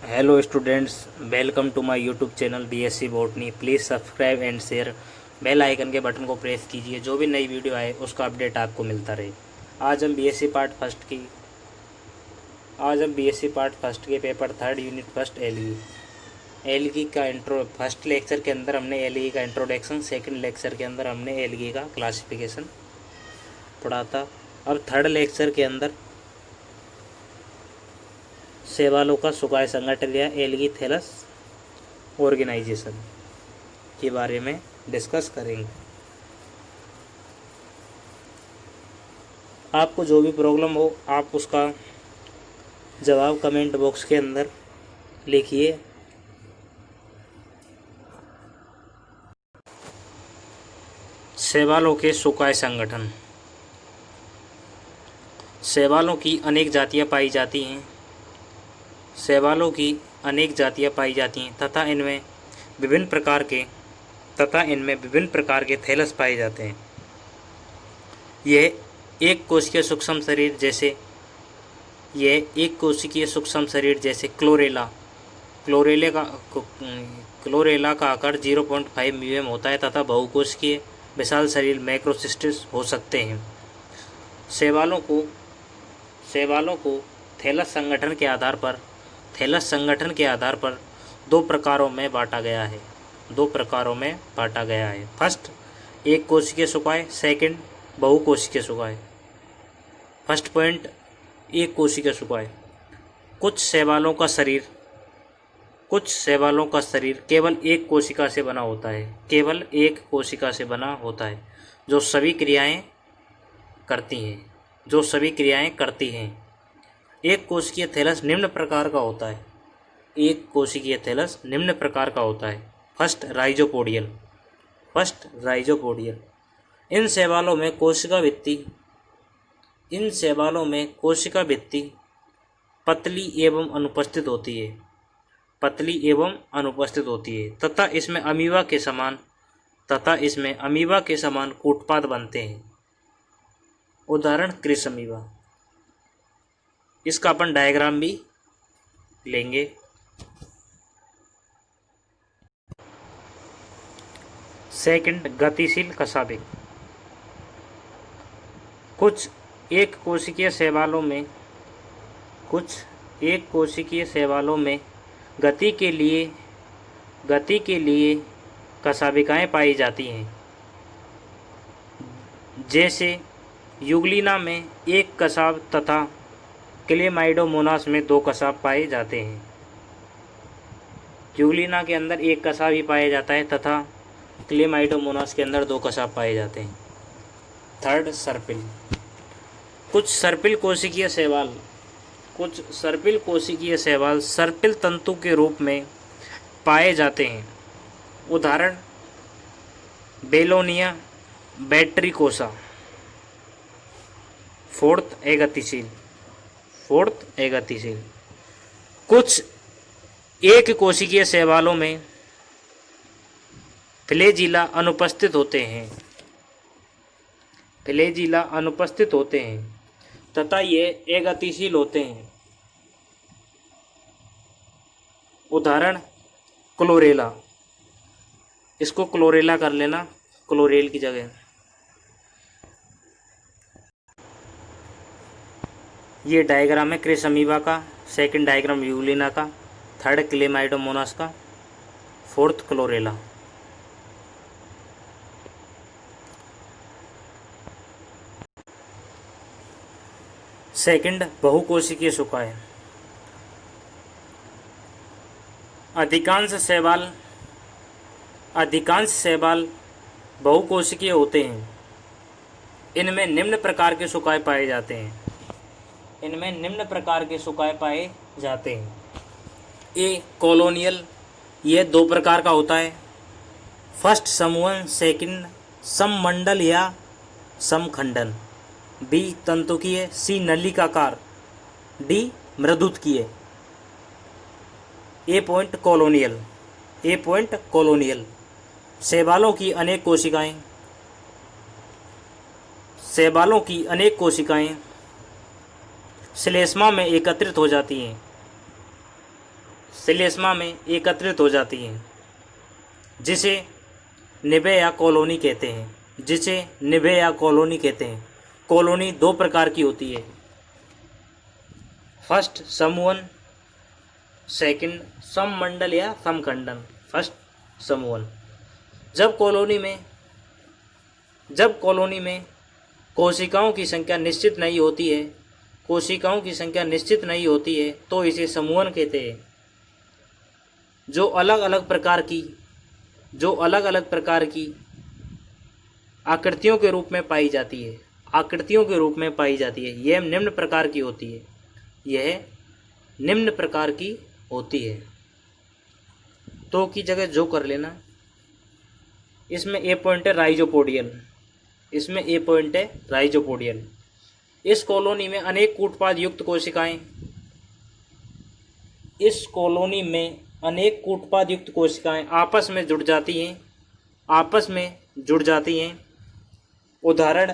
Hello students, welcome to my YouTube channel BSc botany. Please subscribe and share. Bell icon के button को press कीजिए, जो भी नई वीडियो आए उसका अपडेट आपको मिलता रहे। आज हम बीएससी पार्ट फर्स्ट के paper third unit first algae का इंट्रो। फर्स्ट लेक्चर के अंदर हमने एलगी का इंट्रोडक्शन, सेकंड लेक्चर के अंदर हमने एलगी का क्लासिफिकेशन पढ़ा था। अब थर्ड लेक्चर के अंदर शैवालों का सुखाए संगठन या एल्गी थैलस ऑर्गेनाइजेशन के बारे में डिस्कस करेंगे। आपको जो भी प्रॉब्लम हो आप उसका जवाब कमेंट बॉक्स के अंदर लिखिए। शैवालों के सुखाए संगठन। शैवालों की अनेक जातियां पाई जाती हैं। शैवालों की अनेक जातियां पाई जाती हैं तथा इनमें विभिन्न प्रकार के थैलस पाए जाते हैं। यह एक कोशिकीय सूक्ष्म शरीर जैसे क्लोरेला का आकार 0.5 mm होता है तथा बहुकोशिकीय विशाल शरीर मैक्रोसिस्टिस हो सकते हैं। शैवालों को थैलस संगठन के आधार पर दो प्रकारों में बांटा गया है। फर्स्ट, एक कोशिकीय सुखाए। सेकंड, बहुकोशिकीय सुखाए। फर्स्ट पॉइंट, एक कोशिकीय सुखाए। कुछ शैवालों का शरीर केवल एक कोशिका से बना होता है जो सभी क्रियाएं करती हैं। एक कोशिकीय थैलस निम्न प्रकार का होता है। फर्स्ट, राइजोपोडियल। इन शैवालों में कोशिका भित्ति पतली एवं अनुपस्थित होती है तथा इसमें अमीबा के समान कूटपाद बनते हैं। उदाहरण, क्रिस अमीबा। इसका अपन डायग्राम भी लेंगे। सेकंड, गतिशील कशाभिक। कुछ एक कोशिकीय शैवालों में गति के लिए कशाभिकाएं पाई जाती हैं। जैसे यूग्लिना में एक कशाभ तथा क्लेमाइडोमोनास में दो कशाभ पाए जाते हैं। यूग्लिना के अंदर एक कशाभ ही पाया जाता है तथा क्लेमाइडोमोनास के अंदर दो कशाभ पाए जाते हैं। थर्ड, सर्पिल। कुछ सर्पिल कोशिकीय शैवाल सर्पिल तंतु के रूप में पाए जाते हैं। उदाहरण, बेलोनिया बैट्रिकोसा। फोर्थ, अगतिशील। कुछ एक कोशिकीय शैवालों में फ्लैजिला अनुपस्थित होते हैं तथा ये अगतिशील होते हैं। उदाहरण, क्लोरेला। इसको क्लोरेला कर लेना, क्लोरेल की जगह। ये डायग्राम है क्रिस अमीबा का। सेकंड डायग्राम यूग्लिना का। थर्ड, क्लेमाइडोमोनास का। Fourth, chlorella. सेकंड, बहुकोशिकीय सुखाए। अधिकांश शैवाल बहुकोशिकीय होते हैं। इनमें निम्न प्रकार के सुखाए पाए जाते हैं। ए, कॉलोनियल। यह दो प्रकार का होता है। फर्स्ट, समूहन। सेकंड, सममंडल या समखंडन। बी, तंतुकीय। सी, नलिकाकार। डी, मृदुतकीय। ए पॉइंट, कॉलोनियल। शैवालों की अनेक कोशिकाएं श्लेष्मा में एकत्रित हो जाती हैं। श्लेष्मा में एकत्रित हो जाती हैं, जिसे निबे या कॉलोनी कहते हैं। जिसे निबे या कॉलोनी कहते हैं। कॉलोनी दो प्रकार की होती है, फर्स्ट समूहन, सेकंड सममंडल या समखंडन। फर्स्ट समूहन, जब कॉलोनी में कोशिकाओं की संख्या निश्चित नहीं होती है, तो इसे समूहन कहते हैं। जो अलग अलग प्रकार की आकृतियों के रूप में पाई जाती है, यह निम्न प्रकार की होती है। तो की जगह जो कर लेना। इसमें ए पॉइंट है राइजोपोडियल। इस कॉलोनी में अनेक कूटपाद युक्त कोशिकाएं आपस में जुड़ जाती हैं। उदाहरण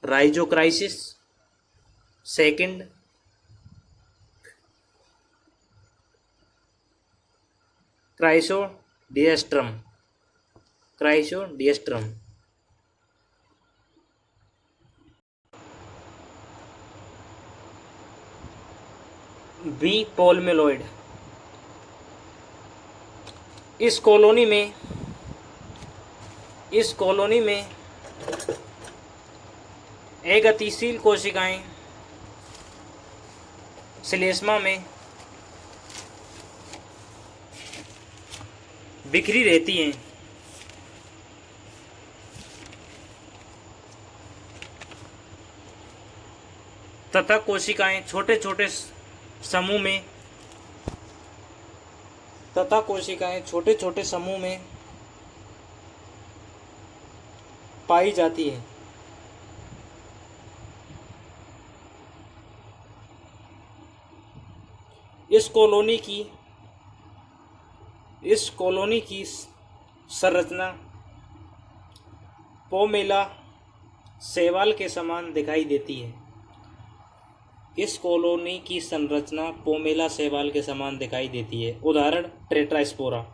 राइजोक्राइसिस, सेकंड क्राइसोडिएस्ट्रम। बी पोलमेलॉइड। इस कॉलोनी में अगतिशील कोशिकाएं श्लेष्मा में बिखरी रहती हैं। तथा कोशिकाएं छोटे छोटे समूह में पाई जाती है। इस कॉलोनी की संरचना पोमेला शैवाल के समान दिखाई देती है। उदाहरण टेट्रास्पोरा।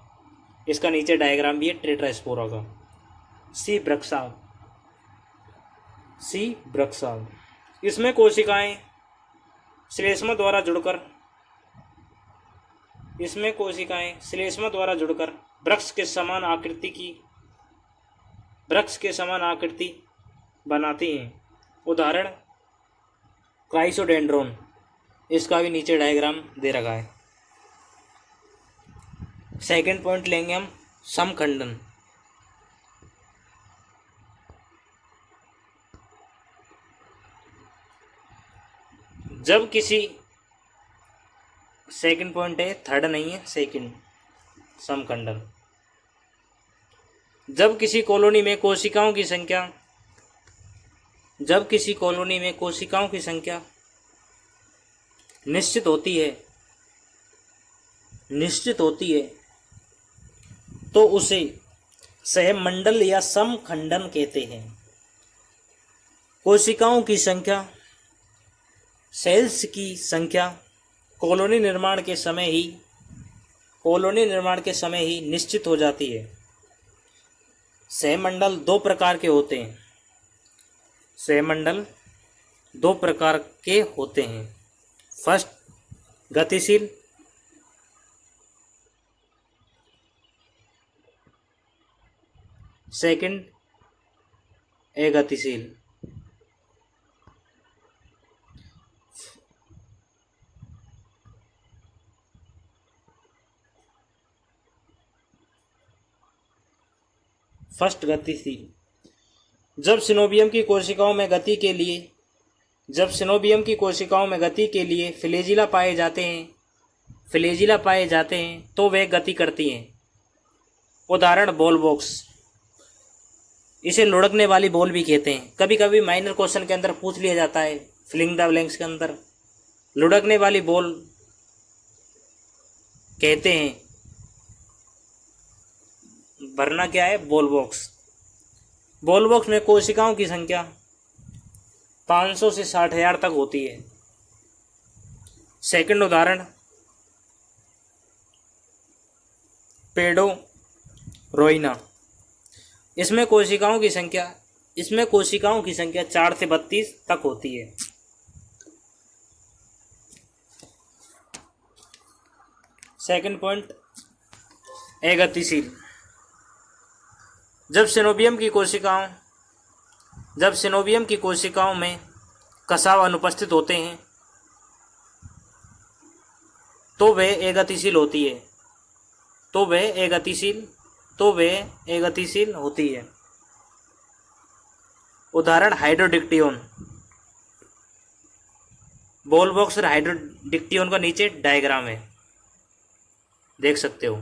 इसका नीचे डायग्राम भी है टेट्रास्पोरा का। सी वृक्षांग। इसमें कोशिकाएं श्लेष्मा द्वारा जुड़कर वृक्ष के समान आकृति बनाती हैं। उदाहरण क्राइसोडेंड्रोन। इसका भी नीचे डायग्राम दे रखा है। सेकंड पॉइंट लेंगे हम समखंडन। सेकंड पॉइंट है, थर्ड नहीं है, सेकंड समखंडन। जब किसी कॉलोनी में कोशिकाओं की संख्या निश्चित होती है तो उसे सहमंडल या समखंडन कहते हैं। कोशिकाओं की संख्या, सेल्स की संख्या कॉलोनी निर्माण के समय ही निश्चित हो जाती है। सहमंडल दो प्रकार के होते हैं। फर्स्ट गतिशील, सेकंड अगतिशील। फर्स्ट गतिशील। जब सिनोबियम की कोशिकाओं में गति के लिए फ्लैजिला पाए जाते हैं तो वे गति करती हैं। उदाहरण बॉल बॉक्स। इसे लुढ़कने वाली बॉल भी कहते हैं। कभी कभी माइनर क्वेश्चन के अंदर पूछ लिया जाता है, फिलिंग द ब्लैंक्स के अंदर लुढ़कने वाली बॉल कहते हैं। भरना क्या है? Ball box. बॉल बॉक्स में कोशिकाओं की संख्या 500 से 60,000 तक होती है। सेकंड उदाहरण, पेडो रोइना। इसमें कोशिकाओं की संख्या 4 से 32 तक होती है। सेकंड पॉइंट, अगतिशील। जब सिनोबियम की कोशिकाओं में कसाव अनुपस्थित होते हैं तो वे अगतिशील होती है। उदाहरण, हाइड्रोडिक्टियोन। बॉल बॉक्स और हाइड्रोडिक्टियोन का नीचे डायग्राम है, देख सकते हो।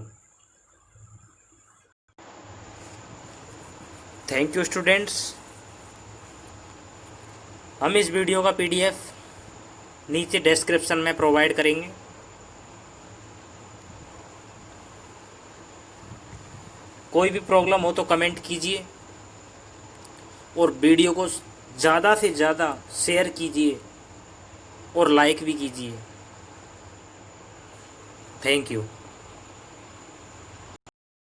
Thank you students. हम इस वीडियो का PDF नीचे डिस्क्रिप्शन में प्रोवाइड करेंगे। कोई भी प्रॉब्लम हो तो कमेंट कीजिए और वीडियो को ज़्यादा से ज़्यादा शेयर कीजिए और लाइक भी कीजिए। Thank you.